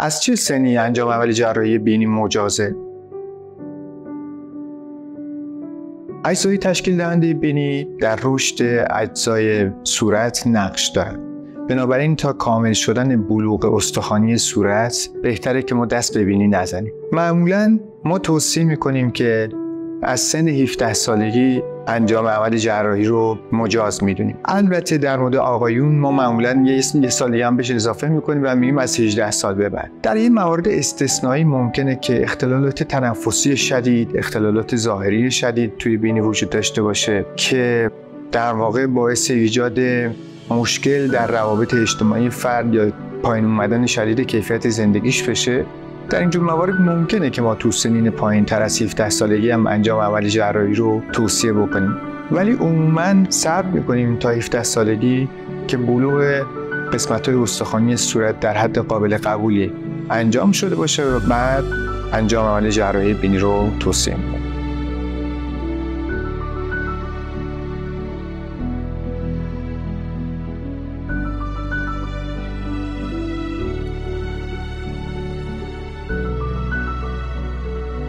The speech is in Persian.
از چه سنی انجام عمل جراحی بینی مجازه؟ اجزای تشکیل دهنده بینی در رشد اجزای صورت نقش دارند. بنابراین تا کامل شدن بلوغ استخوانی صورت بهتره که ما دست به بینی نزنیم. معمولاً ما توصیه میکنیم که از سن 17 سالگی انجام عمل جراحی رو مجاز میدونیم. البته در مورد آقایون ما معمولاً یه سالی هم بهش اضافه میکنیم و میگیم از 18 سال به بعد. در این موارد استثنایی ممکنه که اختلالات تنفسی شدید، اختلالات ظاهری شدید توی بینی وجود داشته باشه که در واقع باعث ایجاد مشکل در روابط اجتماعی فرد یا پایین اومدن شدید کیفیت زندگیش بشه. در اینجور موارد ممکنه که ما تو سنین پایین تر از 17 سالگی هم انجام عمل جراحی رو توصیه بکنیم، ولی عموماً صبر میکنیم تا 17 سالگی که بلوغ قسمت‌های استخوانی صورت در حد قابل قبولی انجام شده باشه و بعد انجام عمل جراحی بینی رو توصیه میکنیم.